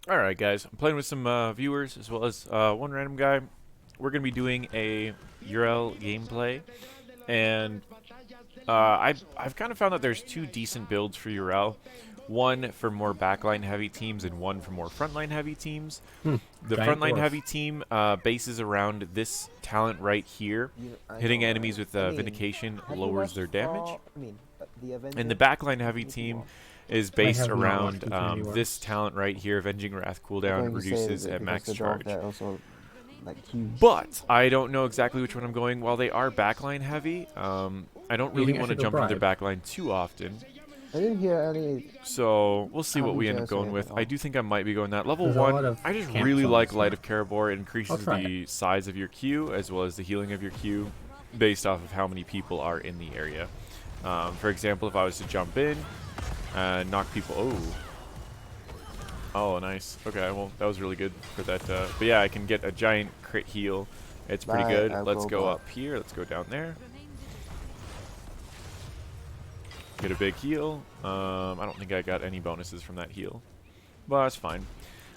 Alright guys, I'm playing with some viewers as well as one random guy. We're going to be doing a Yrel gameplay, and I've kind of found that there's two decent builds for Yrel. One for more backline heavy teams and one for more frontline heavy teams. Hmm. The Giant frontline dwarf. heavy team bases around this talent right here. I Hitting know, enemies right? with I mean, Vindication have you lowers watched their damage. the And the Avengers backline heavy Infinity team War? is I based have not watched around Infinity War. this talent right here. Avenging Wrath I'm cooldown going to say reduces that at because max the dwarf charge. there also like huge. But I don't know exactly which one I'm going. While they are backline heavy, I don't You really think I want to should go jump into their Bribe? backline too often. I didn't hear any. So we'll see what we end up Commentary going saying with. at all. I do think I might be going that. Level There's a lot 1, of I just camp really like zones Light here. of Karabor. It I'll increases try the size of your queue as well as the healing of your queue based off of how many people are in the area. For example, if I was to jump in and knock people... Oh, nice. Okay, well, that was really good for that. But yeah, I can get a giant crit heal. It's pretty Bye, good. I'll Let's go go back. up here. Let's go down there. Get a big heal. I don't think I got any bonuses from that heal, but that's fine.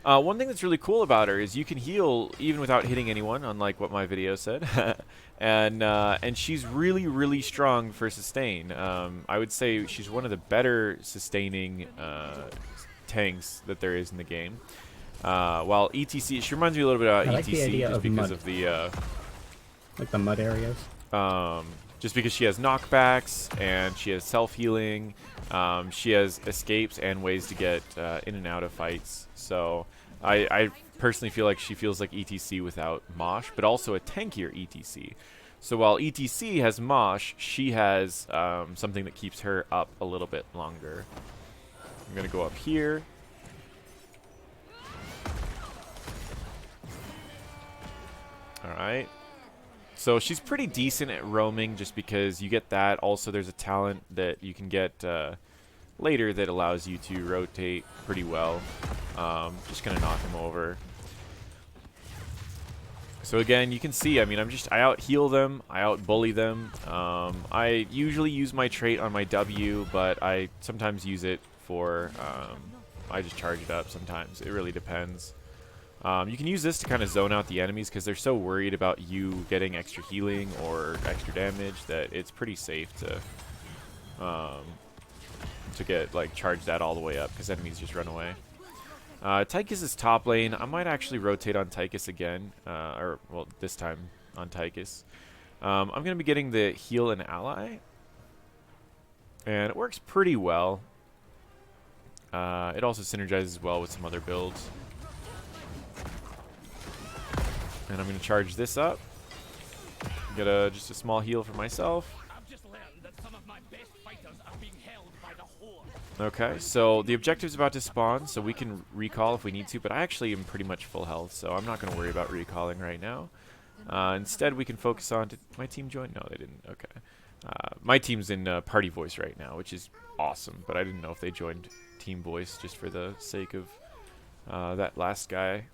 One thing that's really cool about her is you can heal even without hitting anyone, unlike what my video said. And she's really strong for sustain. I would say she's one of the better sustaining tanks that there is in the game. While ETC, she reminds me a little bit about I like the ETC idea just of because mud. of the Like the mud areas. just because she has knockbacks and she has self-healing. She has escapes and ways to get in and out of fights. So I personally feel like she feels like ETC without Mosh, but also a tankier ETC. So while ETC has Mosh, she has something that keeps her up a little bit longer. I'm going to go up here. Alright. So she's pretty decent at roaming just because you get that. Also, there's a talent that you can get later that allows you to rotate pretty well. Just going to knock him over. So again, you can see, I mean, I out-heal them, I out-bully them. I usually use my trait on my W, but I sometimes use it for, I just charge it up sometimes. It really depends. You can use this to kind of zone out the enemies because they're so worried about you getting extra healing or extra damage that it's pretty safe to get like charge that all the way up because enemies just run away. Tychus is top lane. I might actually rotate on Tychus again, or well, this time on Tychus. I'm going to be getting the heal and ally, and it works pretty well. It also synergizes well with some other builds. And I'm going to charge this up. Get just a small heal for myself. Okay, so the objective's about to spawn, so we can recall if we need to, but I actually am pretty much full health, so I'm not going to worry about recalling right now. Instead, we can focus on... Did my team join? No, they didn't. Okay. My team's in party voice right now, which is awesome, but I didn't know if they joined team voice just for the sake of that last guy.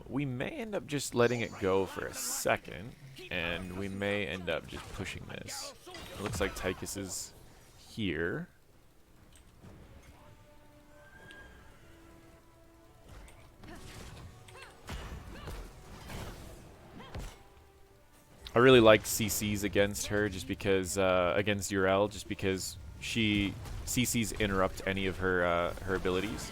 We may end up just letting it go for a second, and we may end up just pushing this. It looks like Tychus is here. I really like CCs against her just because, against Yrel, just because CCs interrupt any of her, her abilities.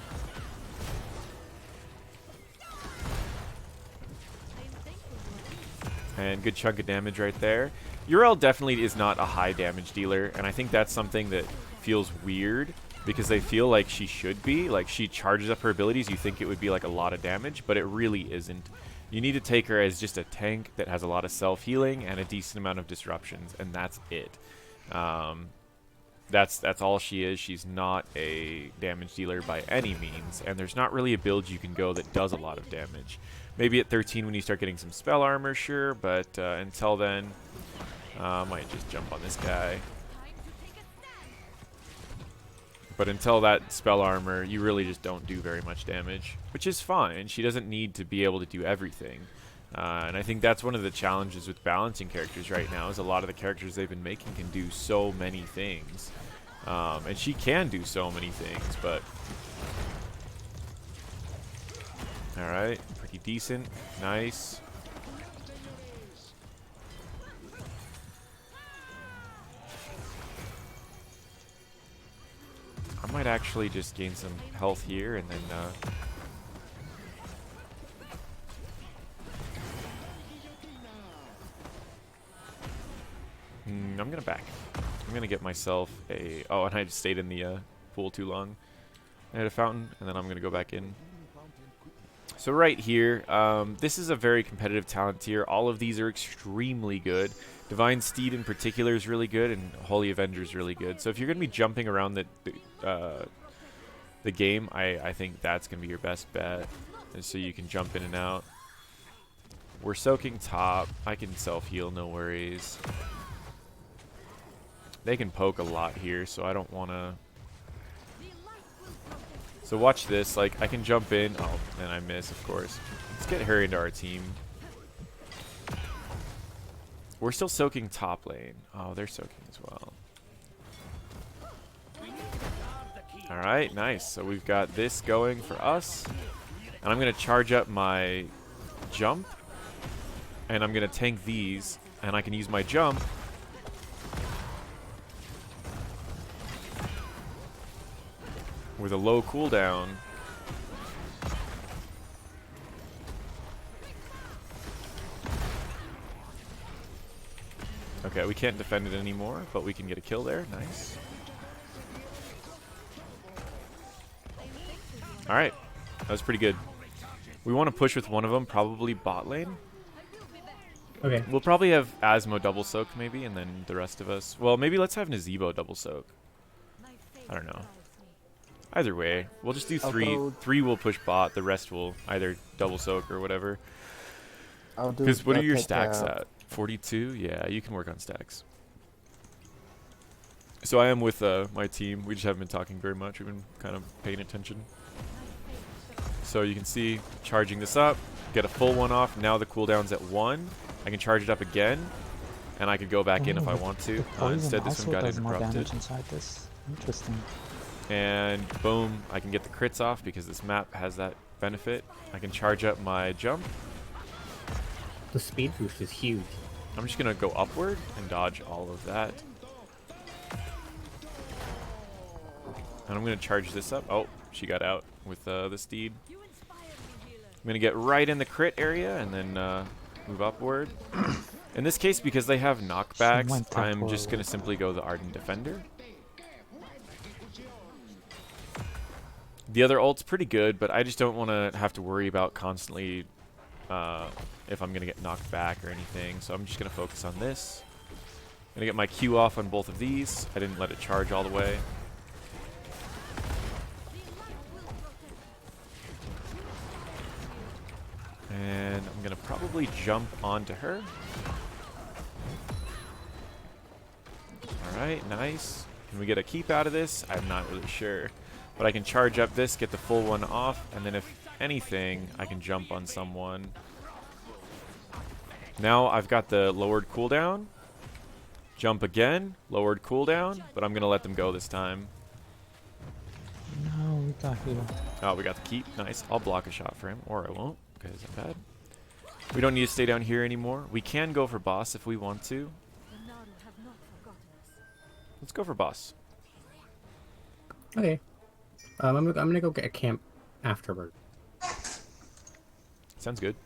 And good chunk of damage right there. Yrel definitely is not a high damage dealer, and I think that's something that feels weird because they feel like she should be. Like, she charges up her abilities, you think it would be like a lot of damage, but it really isn't. You need to take her as just a tank that has a lot of self-healing and a decent amount of disruptions, and that's it. That's all she is. She's not a damage dealer by any means, and there's not really a build you can go that does a lot of damage. Maybe at 13 when you start getting some spell armor, sure, but until then, I might just jump on this guy. But until that spell armor, you really just don't do very much damage, which is fine. She doesn't need to be able to do everything. And I think that's one of the challenges with balancing characters right now, is a lot of the characters they've been making can do so many things. And she can do so many things, but... Alright, pretty decent. Nice. I might actually just gain some health here and then... I'm gonna back. I'm gonna get myself a... Oh, and I just stayed in the pool too long. I had a fountain, and then I'm gonna go back in. So right here, this is a very competitive talent tier. All of these are extremely good. Divine Steed in particular is really good, and Holy Avenger is really good. So if you're gonna be jumping around the game, I think that's gonna be your best bet, and so you can jump in and out. We're soaking top. I can self-heal, no worries. They can poke a lot here, so I don't want to... So watch this. Like, I can jump in. Oh, and I miss, of course. Let's get her into our team. We're still soaking top lane. Oh, they're soaking as well. Alright, nice. So we've got this going for us. And I'm going to charge up my jump. And I'm going to tank these. And I can use my jump. With a low cooldown. Okay, we can't defend it anymore, but we can get a kill there. Nice. Alright, that was pretty good. We want to push with one of them, probably bot lane. Okay. We'll probably have Asmo double soak maybe, and then the rest of us... Well, maybe let's have Nazebo double soak. I don't know. Either way, we'll just do three. Three will push bot, the rest will either double soak or whatever. Because what are your stacks at? 42? Yeah, you can work on stacks. So I am with my team. We just haven't been talking very much. We've been kind of paying attention. So you can see, charging this up, get a full one off. Now the cooldown's at 1. I can charge it up again, and I could go back in if I want to. Instead, this one got interrupted. Inside this. Interesting. And boom, I can get the crits off because this map has that benefit. I can charge up my jump. The speed boost is huge. I'm just going to go upward and dodge all of that. And I'm going to charge this up. Oh, she got out with the steed. I'm going to get right in the crit area and then move upward. In this case, because they have knockbacks, I'm just going to simply go the Ardent Defender. The other ult's pretty good, but I just don't want to have to worry about constantly if I'm going to get knocked back or anything. So I'm just going to focus on this. I'm going to get my Q off on both of these. I didn't let it charge all the way. And I'm going to probably jump onto her. Alright, nice. Can we get a keep out of this? I'm not really sure. But I can charge up this, get the full one off, and then if anything, I can jump on someone. Now I've got the lowered cooldown. Jump again, lowered cooldown, but I'm going to let them go this time. No, we got here. Oh, we got the keep. Nice. I'll block a shot for him, or I won't, because I'm bad. We don't need to stay down here anymore. We can go for boss if we want to. Let's go for boss. Okay. I'm gonna go get a camp afterward. Sounds good.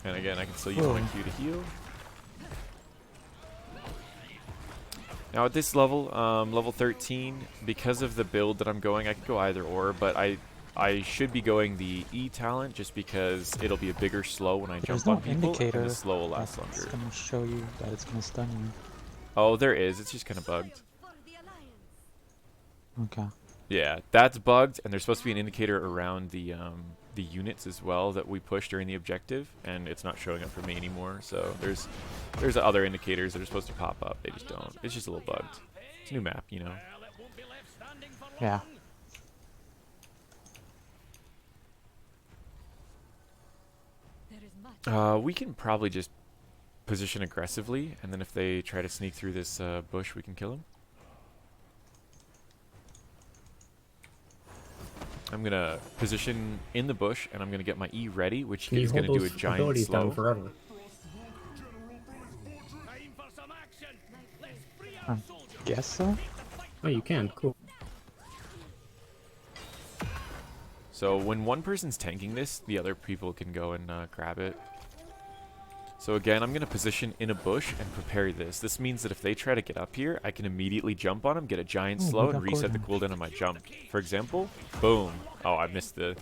And again, I can still use my Q to heal. Now at this level, level 13, because of the build that I'm going, I could go either or, but I should be going the E talent just because it'll be a bigger slow when I jump on people, and the slow will last longer. It's gonna show you that it's gonna stun you. Oh, there is. It's just kind of bugged. Okay. Yeah, that's bugged, and there's supposed to be an indicator around the units as well that we push during the objective, and it's not showing up for me anymore. So there's other indicators that are supposed to pop up. They just don't. It's just a little bugged. It's a new map, you know. Yeah. We can probably just position aggressively, and then if they try to sneak through this bush, we can kill them. I'm gonna position in the bush, and I'm gonna get my E ready, which Can you is hold gonna do a those giant abilities down slow. forever? Time for some action. Let's free our Um, soldiers. Guess so? Oh, you can. Cool. So when one person's tanking this, the other people can go and grab it. So again, I'm going to position in a bush and prepare this. This means that if they try to get up here, I can immediately jump on them, get a giant Oh, slow, we and got reset the cooldown. cooldown on my jump. For example, boom. Oh, I missed the...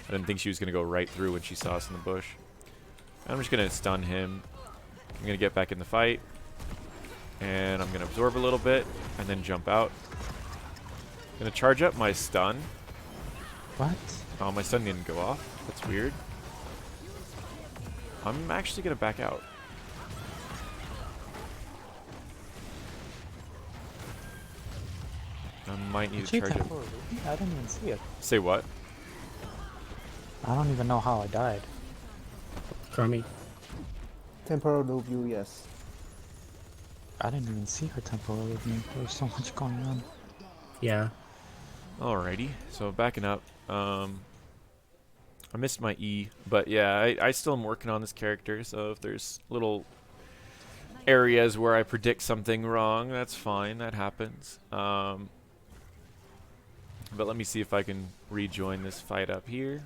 I didn't think she was going to go right through when she saw us in the bush. I'm just going to stun him. I'm going to get back in the fight. And I'm going to absorb a little bit, and then jump out. I'm going to charge up my stun. What? Oh, my stun didn't go off. That's weird. I'm actually going to back out. I might need to Did you charge up. temporarily? I didn't even see it. Say what? I don't even know how I died. Crummy. Temporal loop you, yes. I didn't even see her temporal with me. There was so much going on. Yeah. Alrighty, so backing up. I missed my E, but yeah, I still am working on this character, so if there's little areas where I predict something wrong, that's fine, that happens. But let me see if I can rejoin this fight up here.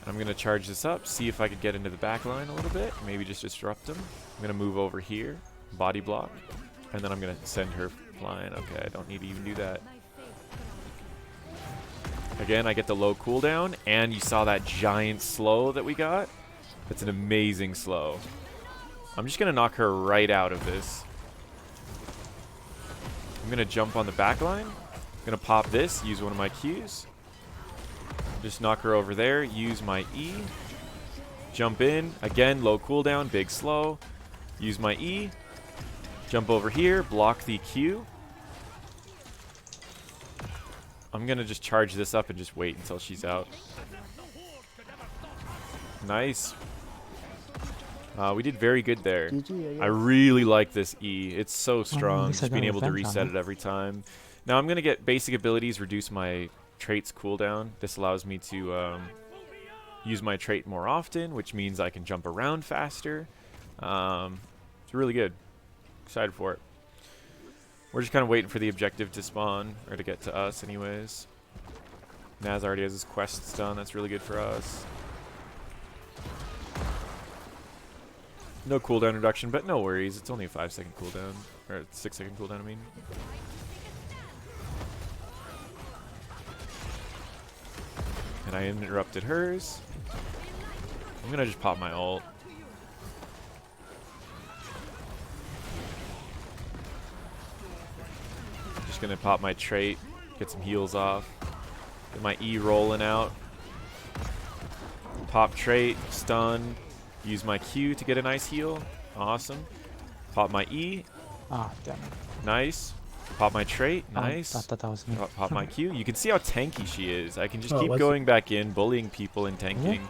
I'm going to charge this up, see if I could get into the back line a little bit, maybe just disrupt them. I'm going to move over here, body block, and then I'm going to send her flying. Okay, I don't need to even do that. Again, I get the low cooldown, and you saw that giant slow that we got? That's an amazing slow. I'm just going to knock her right out of this. I'm going to jump on the back line. I'm going to pop this, use one of my Qs. Just knock her over there, use my E. Jump in, again, low cooldown, big slow. Use my E. Jump over here, block the Q. I'm going to just charge this up and just wait until she's out. Nice. We did very good there. GG, I really like this E. It's so strong, least I just being got able to revenge on reset it. it every time. Now I'm going to get basic abilities, reduce my traits cooldown. This allows me to use my trait more often, which means I can jump around faster. It's really good. Excited for it. We're just kind of waiting for the objective to spawn, or to get to us anyways. Naz already has his quests done. That's really good for us. No cooldown reduction, but no worries. It's only a 5-second cooldown. Or 6-second cooldown, I mean. And I interrupted hers. I'm going to just pop my ult. Just going to pop my trait. Get some heals off. Get my E rolling out. Pop trait. Stun. Use my Q to get a nice heal. Awesome. Pop my E. Ah, damn it. Nice. Pop my trait. Nice. I thought that was me. Pop my Q. You can see how tanky she is. I can just Oh, keep was going back in, bullying people and tanking.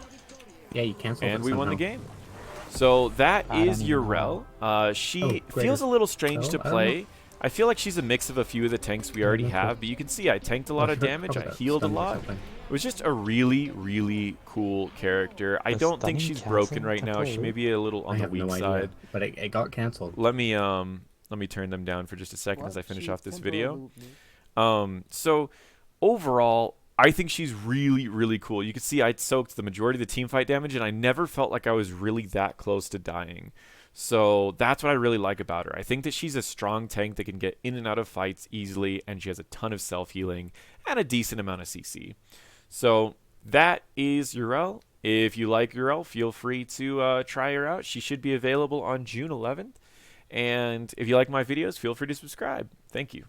Yeah, you canceled And it we won the somehow. game. So that I is don't even Yrel. She Oh, greater. feels a little strange Oh, to I don't play. I feel like she's a mix of a few of the tanks we already have, but you can see I tanked a lot of damage, I healed a lot. It was just a really, really cool character. I Does don't think stunning she's broken cancel right now. She may temporarily? be a little on I the have weak no idea, side. but it got canceled. Let me turn them down for just a second as I finish off this video. So overall, I think she's really, really cool. You can see I soaked the majority of the team fight damage, and I never felt like I was really that close to dying. So that's what I really like about her. I think that she's a strong tank that can get in and out of fights easily, and she has a ton of self-healing and a decent amount of CC. So that is Yrel. If you like Yrel, feel free to try her out. She should be available on June 11th. And if you like my videos, feel free to subscribe. Thank you.